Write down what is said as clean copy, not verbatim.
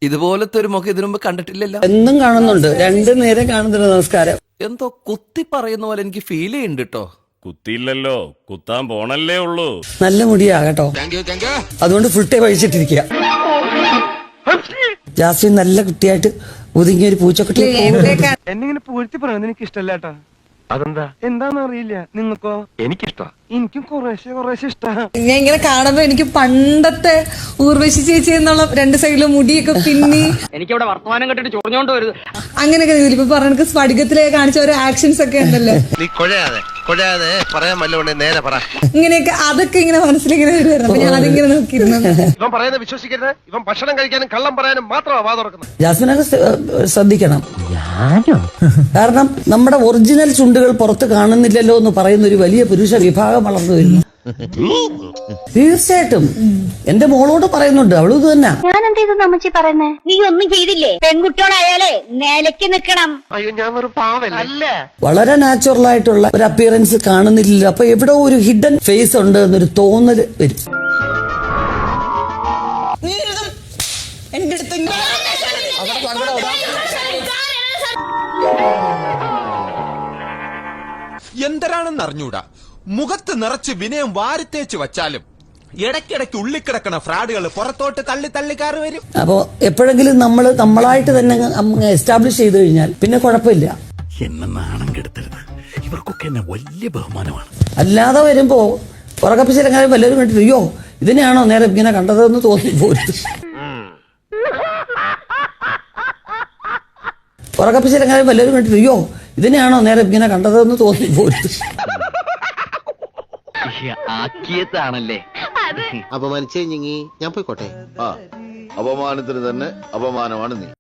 ഇതുപോലത്തെ ഒരു മുഖം ഇതിനു മുമ്പ് കണ്ടിട്ടില്ലല്ലോ. എന്നും കാണുന്നുണ്ട്, രണ്ടു നേരം കാണുന്നുണ്ട്. നമസ്കാരം. എന്തോ കുത്തി പറയുന്ന പോലെ എനിക്ക് ഫീൽ ചെയ്യുന്നുണ്ട് കേട്ടോ. കുത്തിയില്ലല്ലോ, കുത്താൻ പോണല്ലേ ഉള്ളൂ. നല്ല മുടിയാ കേട്ടോ, അതുകൊണ്ട് ഫുൾ ടൈം അഴിച്ചിട്ടിരിക്കുക. ജാസ്മിൻ നല്ല കുട്ടിയായിട്ട് ഒതുങ്ങിയ ഒരു പൂച്ചക്കുട്ടി. എന്നെ പൂഴ്ത്തി പറയുന്നത് എനിക്ക് ഇഷ്ടമല്ല. അതെന്താ എന്താന്ന് അറിയില്ല. നിങ്ങൾക്കോ? എനിക്കിഷ്ടം. എനിക്കും കുറേശ്ശെ ഇഷ്ട. ഞാൻ ഇങ്ങനെ കാണുമ്പോ എനിക്ക് പണ്ടത്തെ ഊർവശി ചേച്ചി എന്നുള്ള രണ്ട് സൈഡിലും മുടിയൊക്കെ പിന്നി എനിക്കവിടെ വർത്തമാനം കേട്ടിട്ട് ചൊറിഞ്ഞോണ്ട് വരുത്. അങ്ങനെയൊക്കെ ഇപ്പൊ പറഞ്ഞ സ്ഫടികത്തിലേക്ക് കാണിച്ച ഓരോ ആക്ഷൻസ് ഒക്കെ ഉണ്ടല്ലോ. നീ കൊഴയാതെ പറയാൻ വല്ലോണ്ട് നേരെ പറ. ഇങ്ങനെയൊക്കെ അതൊക്കെ ഇങ്ങനെ മനസ്സിലിങ്ങനെ വരുമായിരുന്നു. അപ്പൊ ഞാൻ അതിങ്ങനെ നോക്കിയിരുന്നു. ഇവൻ പറയുന്നത് വിശ്വസിക്കരുത്. ഇവൻ ഭക്ഷണം കഴിക്കാനും കള്ളം പറയാനും മാത്രമാണ് വാ തുറക്കുന്നത്. ജാസ്മിനൊക്കെ ശ്രദ്ധിക്കണം. കാരണം നമ്മുടെ ഒറിജിനൽ ചുണ്ടുകൾ പുറത്ത് കാണുന്നില്ലല്ലോ എന്ന് പറയുന്ന ഒരു വലിയ പുരുഷ വിഭാഗം വളർന്നു വരുന്നു. തീർച്ചയായിട്ടും എന്റെ മോളോട് പറയുന്നുണ്ട്, അവളും ഇത് തന്നെ. ഞാൻ എന്ത് ചെയ്തു അമ്മച്ചി പറയുന്നേ? നീ ഒന്നും ചെയ്തില്ലേ? പെൺകുട്ടിയോടായാലേ നിലയ്ക്ക് നിക്കണം. അയ്യോ, ഞാൻ ഒരു പാവല്ല. വളരെ നാച്ചുറൽ ആയിട്ടുള്ള ഒരു അപ്പിയറൻസ് കാണുന്നില്ലല്ലോ. അപ്പൊ എവിടെ ഒരു ഹിഡൻ ഫേസ് ഉണ്ട് എന്നൊരു തോന്നല് വരും. എന്തരാണെന്ന് അറിഞ്ഞൂടാ, മുഖത്ത് നിറച്ച് വിനയം വാരിത്തേച്ച് വച്ചാലും ഇടയ്ക്കിടയ്ക്ക് ഉള്ളിക്കിടക്കണ ഫ്രാഡുകൾ പുറത്തോട്ട് തള്ളി തള്ളിക്കാറ് വരും. അപ്പോ എപ്പോഴെങ്കിലും നമ്മൾ നമ്മളായിട്ട് തന്നെ എസ്റ്റാബ്ലിഷ് ചെയ്ത് കഴിഞ്ഞാൽ പിന്നെ കുഴപ്പമില്ല. എന്നെ നാണം കെടുത്തരുത്, ഇവർക്കൊക്കെ എന്നെ വലിയ ബഹുമാനമാണ്. അല്ലാതെ വരുമ്പോ പുറകപ്പിച്ചിരങ്ങാനും വല്ലവരും കണ്ടിട്ട് അയ്യോ ഇതിനെയാണോ നേരെ ഇങ്ങനെ കണ്ടതെന്ന് തോന്നിപ്പോരും. പുറകപ്പിച്ചിരങ്ങാനും വല്ലവരും കണ്ടിട്ട് അയ്യോ ഇതിനെയാണോ നേരെ ഇങ്ങനെ കണ്ടതെന്ന് തോന്നിപ്പോരും. ആക്കിയതാണല്ലേ. അപമാനിച്ചേ ഞാൻ പോയിക്കോട്ടെ. അപമാനത്തിന് തന്നെ അപമാനമാണ് നീ.